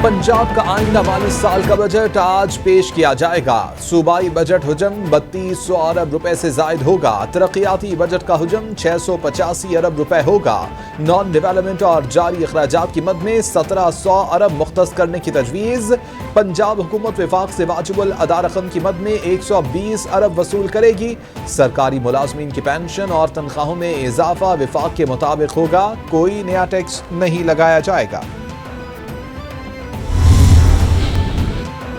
पंजाब का आइंदा माली साल का बजट आज पेश किया जाएगा। सूबाई बजट हुजम 3200 अरब रुपए से जायद होगा। तरक्याती बजट का हुजम 685 अरब रुपए होगा। नॉन डेवलपमेंट और जारी अखराजात की मद में 1700 अरब मुख्तस करने की तजवीज़। पंजाब हुकूमत विफाक से वाजिबुल अदा रकम की मद में 120 अरब वसूल करेगी। सरकारी मुलाजमीन की पेंशन और तनख्वाहों में इजाफा विफाक के मुताबिक होगा। कोई नया टैक्स नहीं लगाया जाएगा।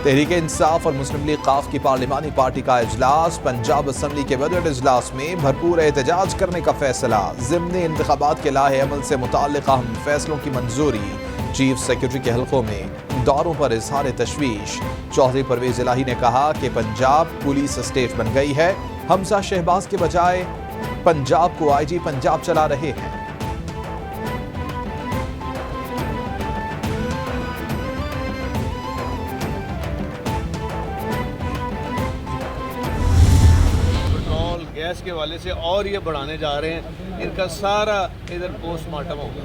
तहरीक इंसाफ और मुस्लिम लीग काफ की पार्लिमानी पार्टी का इजलास। पंजाब असम्बली के बजट इजलास में भरपूर एहतजाज करने का फैसला। ज़िमनी इंतखाबात के लाहे अमल से मुताल्लिक़ अहम फैसलों की मंजूरी। चीफ सेक्रेटरी के हल्कों में दौरों पर इजहार तशवीश। चौधरी परवेज इलाही ने कहा कि पंजाब पुलिस स्टेट बन गई है। हमजा शहबाज के बजाय पंजाब को IG पंजाब चला रहे हैं। गैस के वाले से और ये बढ़ाने जा रहे हैं। इनका सारा इधर पोस्टमार्टम होगा।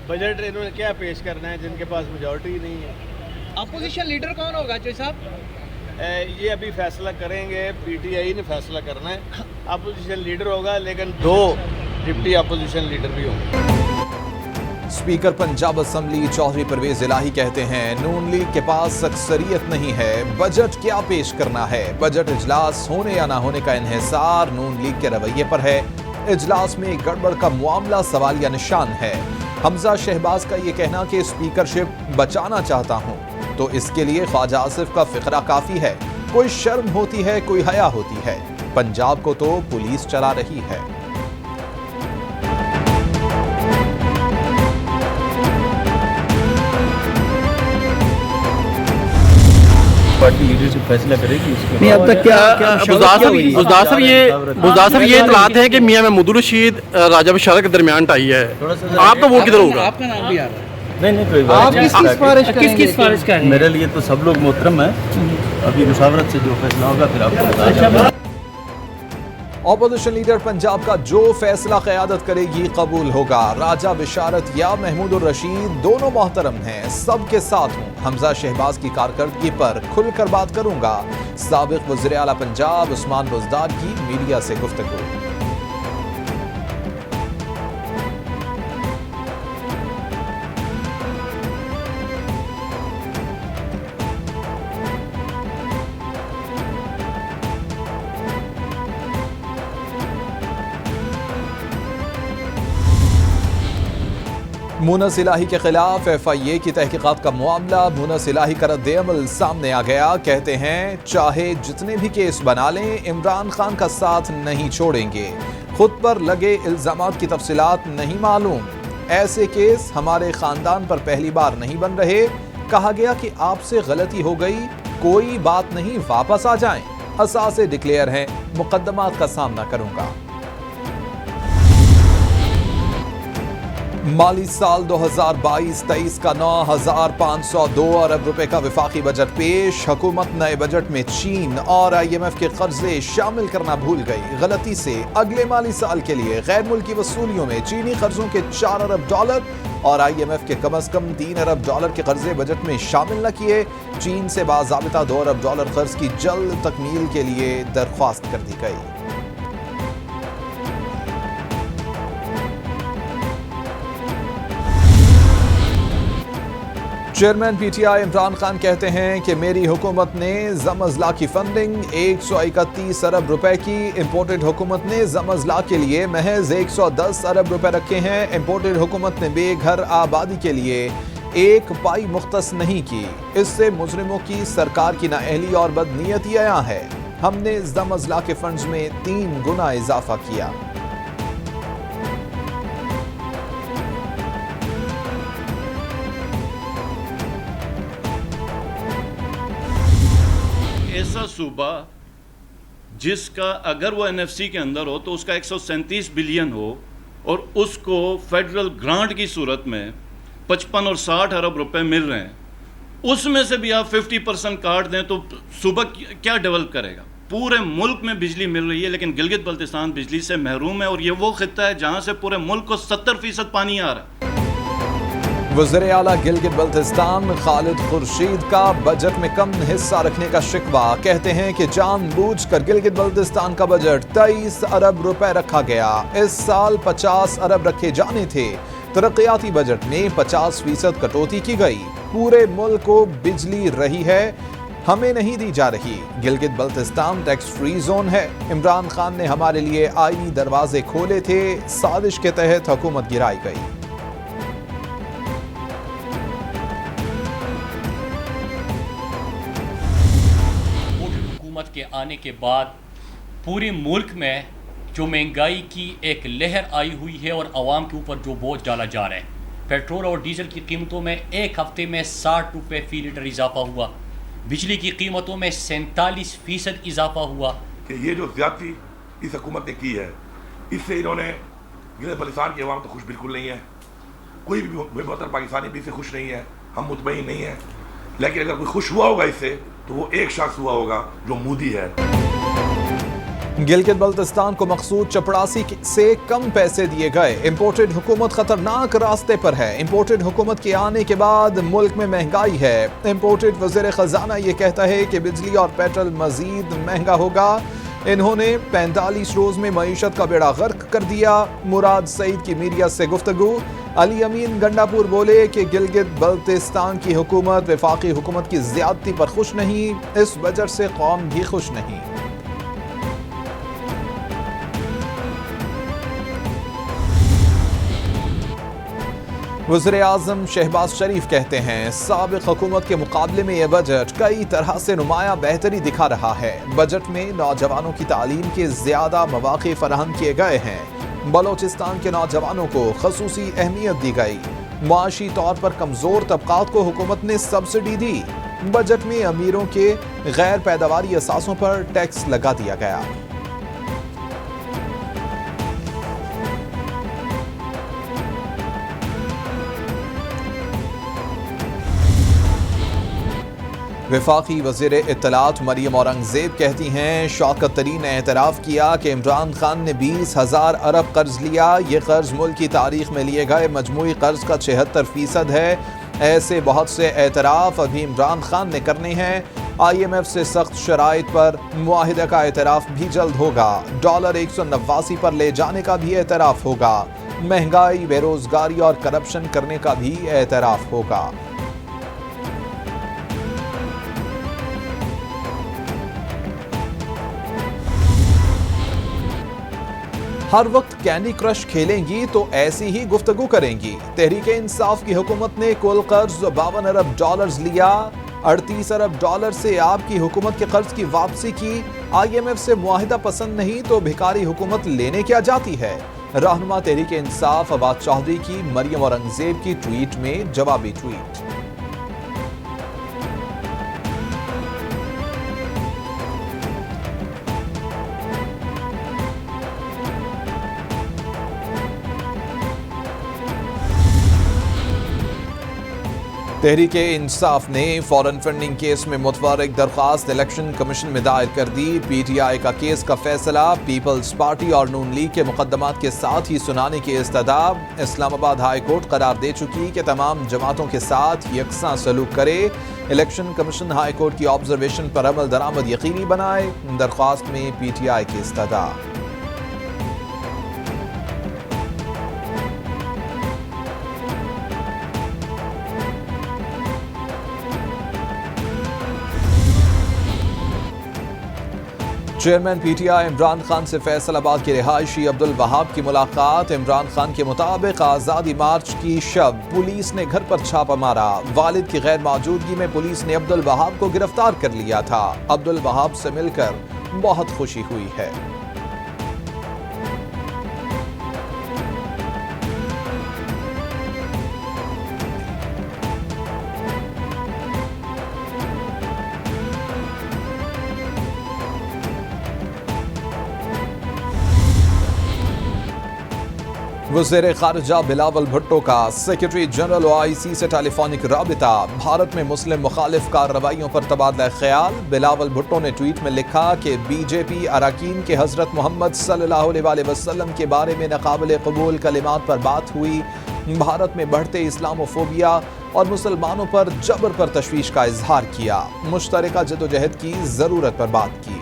बजट इन्होंने क्या पेश करना है जिनके पास मेजॉरिटी नहीं है। अपोजिशन लीडर कौन होगा जो साहब? ये अभी फैसला करेंगे। PTI ने फैसला करना है। अपोजिशन लीडर होगा, लेकिन 2 डिप्टी अपोजिशन लीडर भी होंगे। स्पीकर पंजाब असम्बली चौधरी परवेज इलाही कहते हैं नून लीग के पास अक्सरियत नहीं है। बजट क्या पेश करना है। बजट इजलास होने या ना होने का इन्हिसार नून लीग के रवैये पर है। इजलास में गड़बड़ का मामला सवालिया निशान है। हमजा शहबाज का ये कहना कि स्पीकरशिप बचाना चाहता हूं तो इसके लिए ख्वाजा आसिफ का फिक्रा काफी है। कोई शर्म होती है, कोई हया होती है। पंजाब को तो पुलिस चला रही है। पार्टी लीडरशिप फैसला करेगी इसके नहीं। अब तक क्या बुज़दार ये इतलात है कि मियां महमूदुर रशीद राजा बशार के दरमियान टाई है। आप तो वो किधर होगा? आपका नाम भी आ रहा है। नहीं कोई बात नहीं। किसकी सिफारिश करेंगे? मेरे लिए तो सब लोग मोहतरम है। अभी मुशावरत से जो फैसला होगा फिर आपको बताया। ऑपोजिशन लीडर पंजाब का जो फैसला क़यादत करेगी कबूल होगा। राजा बिशारत या महमूदुर रशीद दोनों मोहतरम हैं। सबके साथ हूँ। हमजा शहबाज की कारकर्दगी पर खुलकर बात करूंगा। साबिक वज़ीर आला पंजाब उस्मान बुज़दार की मीडिया से गुफ्तगू। मुनस इलाही के खिलाफ FIA की तहकीकात का मामला। मुनस इलाही का रद्द-ए-अमल सामने आ गया। कहते हैं चाहे जितने भी केस बना लें इमरान खान का साथ नहीं छोड़ेंगे। खुद पर लगे इल्जामात की तफसीलात नहीं मालूम। ऐसे केस हमारे खानदान पर पहली बार नहीं बन रहे। कहा गया कि आपसे गलती हो गई, कोई बात नहीं, वापस आ जाएं। असासे डिक्लेयर हैं, मुकद्दमात का सामना करूंगा। माली साल 2022-23 का 9502 अरब रुपए का विफाकी बजट पेश। हुकूमत नए बजट में चीन और IMF के कर्जे शामिल करना भूल गई। गलती से अगले माली साल के लिए गैर मुल्की वसूलियों में चीनी कर्जों के 4 अरब डॉलर और IMF के कम अज कम 3 अरब डॉलर के कर्जे बजट में शामिल न किए। चीन से बाज़ाबिता 2 अरब डॉलर कर्ज की जल्द तकमील के लिए दरख्वास्त कर दी गई। चेयरमैन PTI इमरान खान कहते हैं कि मेरी हुकूमत ने ज़म-अज़ला की फंडिंग 131 अरब रुपए की। इम्पोर्टेड हुकूमत ने ज़म-अज़ला के लिए महज 110 अरब रुपए रखे हैं। इम्पोर्टेड हुकूमत ने बेघर आबादी के लिए 1 पाई मुख्तस नहीं की। इससे मुजरिमों की सरकार की नाअहली और बदनीयती आया है। हमने ज़म-अज़ला के फंड्स में 3 गुना इजाफा किया। ऐसा सूबा जिसका अगर वो NFC के अंदर हो तो उसका 137 बिलियन हो और उसको फेडरल ग्रांट की सूरत में 55 और 60 अरब रुपए मिल रहे हैं, उसमें से भी आप 50% काट दें तो सूबा क्या डेवलप करेगा? पूरे मुल्क में बिजली मिल रही है लेकिन गिलगित बल्तिस्तान बिजली से महरूम है और ये वो खित्ता है जहाँ से पूरे मुल्क को 70% पानी आ रहा है। वज़ीर आला गिलगित बल्तिस्तान खालिद खुर्शीद का बजट में कम हिस्सा रखने का शिकवा। कहते हैं कि जानबूझकर गिलगित बल्तिस्तान का बजट 23 अरब रुपए रखा गया। इस साल 50 अरब रखे जाने थे। तरक्याती बजट में 50% कटौती की गई। पूरे मुल्क को बिजली रही है, हमें नहीं दी जा रही। Gilgit Baltistan tax free zone है। इमरान खान ने हमारे लिए आईनी दरवाजे खोले थे। साजिश के तहत हुकूमत गिराई गई। के आने के बाद पूरे मुल्क में जो महंगाई की एक लहर आई हुई है और आवाम के ऊपर जो बोझ डाला जा रहा है। पेट्रोल और डीजल की कीमतों में एक हफ्ते में 60 रुपये फ़ी लीटर इजाफा हुआ। बिजली की कीमतों में 47% इजाफा हुआ। कि ये जो ज़्यादती इस हुकूमत ने की है, इससे इन्होंने गिलगित बल्तिस्तान की आवाम तो खुश बिल्कुल नहीं है। कोई भी बेहतर पाकिस्तानी भी इससे खुश नहीं है। हम मुतमईन नहीं हैं। लेकिन अगर कोई खुश हुआ होगा इससे, तो वो एक शख्स हुआ होगा जो मोदी है। गिलगित बल्तिस्तान को मखसूद चपड़ासी से कम पैसे दिए गए। इंपोर्टेड हुकूमत खतरनाक रास्ते पर है। इंपोर्टेड हुकूमत के आने के बाद मुल्क में महंगाई है। इंपोर्टेड वज़ीर खजाना ये कहता है कि बिजली और पेट्रोल मजीद महंगा होगा। इन्होंने 45 रोज में मईशत का बेड़ा गर्क कर दिया। मुराद सईद की मीडिया से गुफ्तगू। अली अमीन गंडापुर बोले कि गिलगित बल्तिस्तान की हुकूमत वफाकी हुकूमत की ज्यादती पर खुश नहीं। इस बजट से कौम भी खुश नहीं। वज़ीर आज़म शहबाज शरीफ कहते हैं साबिक़ हुकूमत के मुकाबले में यह बजट कई तरह से नुमाया बेहतरी दिखा रहा है। बजट में नौजवानों की तालीम के ज्यादा मौक़े फराहम किए गए हैं। बलोचिस्तान के नौजवानों को खसूसी अहमियत दी गई। मुआशी तौर पर कमजोर तबकात को हुकूमत ने सब्सिडी दी। बजट में अमीरों के गैर पैदावारी असासों पर टैक्स लगा दिया गया। वफाकी वज़ीर इत्तलात मरियम औरंगज़ेब कहती हैं शौकत तरीन ने एतराफ़ किया कि इमरान खान ने 20,000 अरब कर्ज लिया। ये कर्ज मुल्क की तारीख में लिए गए मजमूई कर्ज का 76% है। ऐसे बहुत से एतराफ़ अभी इमरान खान ने करने हैं। IMF से सख्त शराइत पर मुआहिदा का एतराफ़ भी जल्द होगा। डॉलर 189 पर ले जाने का भी एतराफ़ होगा। महंगाई, बेरोजगारी और करप्शन करने का भी एतराफ़ होगा। हर वक्त कैंडी क्रश खेलेंगी तो ऐसी ही गुफ्तगू करेंगी। तहरीके इंसाफ की हुकूमत ने कुल कर्ज 52 अरब डॉलर्स लिया। 38 अरब डॉलर से आपकी हुकूमत के कर्ज की वापसी की। IMF से मुआहिदा पसंद नहीं तो भिखारी हुकूमत लेने क्या जाती है। रहनुमा तहरीके इंसाफ अब्बास चौधरी की मरियम औरंगज़ेब की ट्वीट में जवाबी ट्वीट। तहरीके इंसाफ ने फॉरेन फंडिंग केस में मुतवारिक दरख्वास्त इलेक्शन कमीशन में दायर कर दी। PTI का केस का फैसला पीपल्स पार्टी और नून लीग के मुकदमात के साथ ही सुनाने की इस्तदाब। इस्लामाबाद हाई कोर्ट करार दे चुकी कि तमाम जमातों के साथ यकसा सलूक करे। इलेक्शन कमीशन हाई कोर्ट की ऑब्जर्वेशन पर अमल दरामद यकीनी बनाए। दरख्वास्त में PTI की इस्तदाब। चेयरमैन PTI इमरान खान से फैसलाबाद के रिहायशी अब्दुल वहाब की मुलाकात। इमरान खान के मुताबिक आज़ादी मार्च की शब पुलिस ने घर पर छापा मारा। वालिद की गैर मौजूदगी में पुलिस ने अब्दुल वहाब को गिरफ्तार कर लिया था। अब्दुल वहाब से मिलकर बहुत खुशी हुई है। वज़ीर ख़ारिजा बिलावल भुट्टो का सेक्रेटरी जनरल OIC से टेलीफोनिक राबिता। भारत में मुस्लिम मुखालिफ कार्रवाइयों पर तबादला ख्याल। बिलावल भुट्टो ने ट्वीट में लिखा कि BJP अरकान के हज़रत मोहम्मद सल्लल्लाहु अलैहि वसल्लम के बारे में नाक़ाबिल क़बूल कलिमात पर बात हुई। भारत में बढ़ते इस्लामोफोबिया और मुसलमानों पर जबर पर तशवीश का इजहार किया। मुश्तरका जदोजहद की जरूरत पर बात की।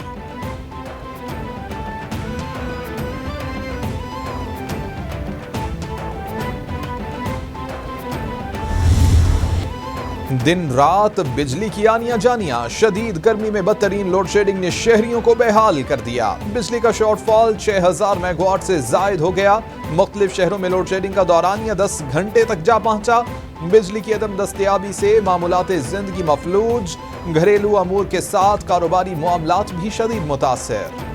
दिन रात बिजली की आनियां जानियां, शदीद गर्मी में बदतरीन लोड शेडिंग ने शहरियों को बेहाल कर दिया। बिजली का शॉर्टफॉल 6000 मेगावाट से जायद हो गया। मुख्तलिफ शहरों में लोड शेडिंग का दौरानिया 10 घंटे तक जा पहुंचा। बिजली की अदम दस्तयाबी से मामूलाते जिंदगी मफलूज, घरेलू अमूर के साथ कारोबारी मामलात भी शदीद मुतासिर।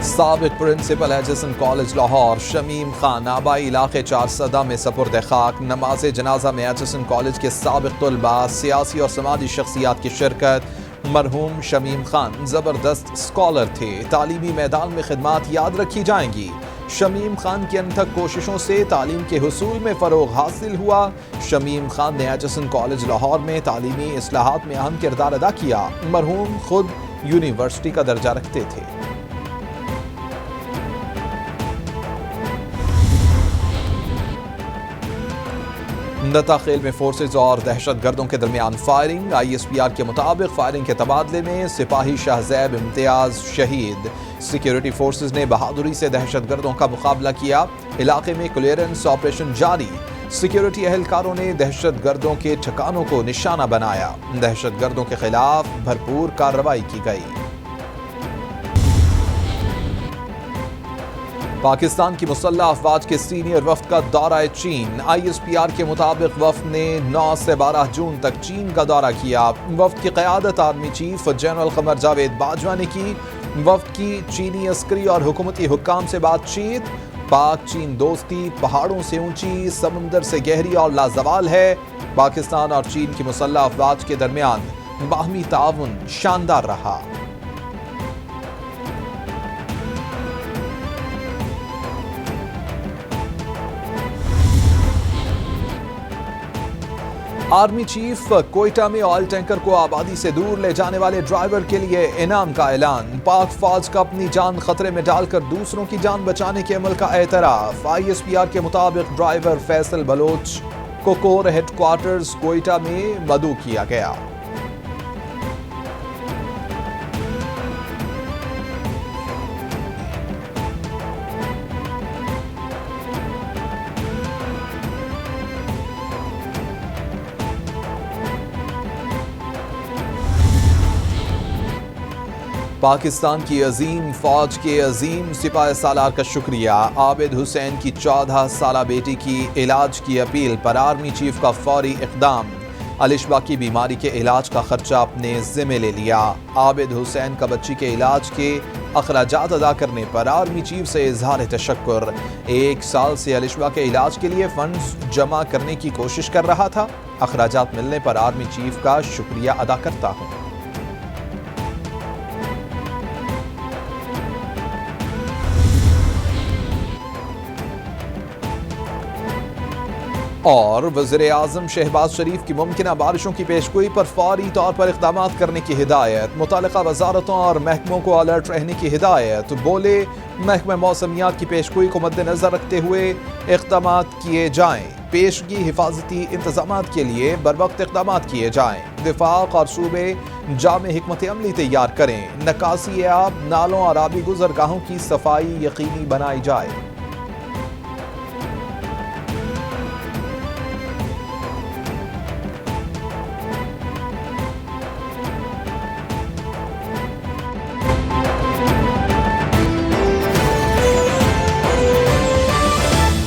साबिक principal HSN college Lahore Shamim Khan आबाई इलाके 4 में सपुर्द खाक। नमाज जनाजा में एचएसएन कॉलेज के साबिक तलबा, सियासी और समाजी शख्सियात की शिरकत। मरहूम शमीम खान जबरदस्त स्कॉलर थे। तालीमी मैदान में खिदमात याद रखी जाएंगी। शमीम खान की अनथक कोशिशों से तालीम के हुसूल में फ़रोग हासिल हुआ। शमीम खान ने एचएसएन कॉलेज लाहौर में तालीमी इस्लाहात में अहम किरदार अदा किया। मरहूम खुद यूनिवर्सिटी का दर्जा रखते थे। नताखेल में फोर्सेज और दहशतगर्दों के दरमियान फायरिंग। ISPR के मुताबिक फायरिंग के तबादले में सिपाही शाहजैब इम्तियाज शहीद। सिक्योरिटी फोर्सेज ने बहादुरी से दहशतगर्दों का मुकाबला किया। इलाके में क्लियरेंस ऑपरेशन जारी। सिक्योरिटी एहलकारों ने दहशतगर्दों के ठिकानों को निशाना बनाया। दहशतगर्दों के खिलाफ भरपूर कार्रवाई की गई। पाकिस्तान की मुसल्लह अफवाज के सीनियर वफ्द का दौरा चीन। ISPR के मुताबिक वफ्द ने 9 से 12 जून तक चीन का दौरा किया। वफ्द की क़यादत army chief general Qamar Javed Bajwa ने की। वफ्द की चीनी अस्करी और हुकूमती हुक्काम से बातचीत। पाक चीन दोस्ती पहाड़ों से ऊंची, समुंदर से गहरी और लाजवाल है। पाकिस्तान और चीन की मुसल्लह अफवाज के दरमियान बाहमी ताउन शानदार रहा। आर्मी चीफ कोयटा में ऑयल टैंकर को आबादी से दूर ले जाने वाले ड्राइवर के लिए इनाम का ऐलान। पाक फौज का अपनी जान खतरे में डालकर दूसरों की जान बचाने के अमल का एतराफ। ISPR के मुताबिक ड्राइवर फैसल बलोच को कोर हेडक्वार्टर्स कोयटा में मदऊ किया गया। पाकिस्तान की अजीम फौज के अजीम सिपाही सालार का शुक्रिया। आबिद हुसैन की 14 साला बेटी की इलाज की अपील पर आर्मी चीफ का फौरी इक़दाम। अलिशबा की बीमारी के इलाज का खर्चा अपने जिम्मे ले लिया। आबिद हुसैन का बच्ची के इलाज के अखराजात अदा करने पर आर्मी चीफ से इजहार तशक्कुर। 1 साल से अलिशबा के इलाज के लिए फंड्स जमा करने की कोशिश कर रहा था। अखराजात मिलने पर आर्मी चीफ का शुक्रिया अदा करता हूँ। और वज़ीर-ए-आज़म शहबाज शरीफ की मुमकिना बारिशों की पेशगोई पर फौरी तौर पर इक़दामात करने की हिदायत। मुतालिका वज़ारतों और महकमों को अलर्ट रहने की हिदायत। बोले महकमा मौसमियात की पेशगोई को मद्देनज़र रखते हुए इक़दामात किए जाएँ। पेशगी हिफाजती इंतज़ामात के लिए बरवक्त इक़दामात किए जाएँ। दिफ़ाक़ और सूबे जामे हिकमत अमली तैयार करें। नकासी आब, नालों और आबी गुज़रगाहों की सफाई यकीनी बनाई जाए।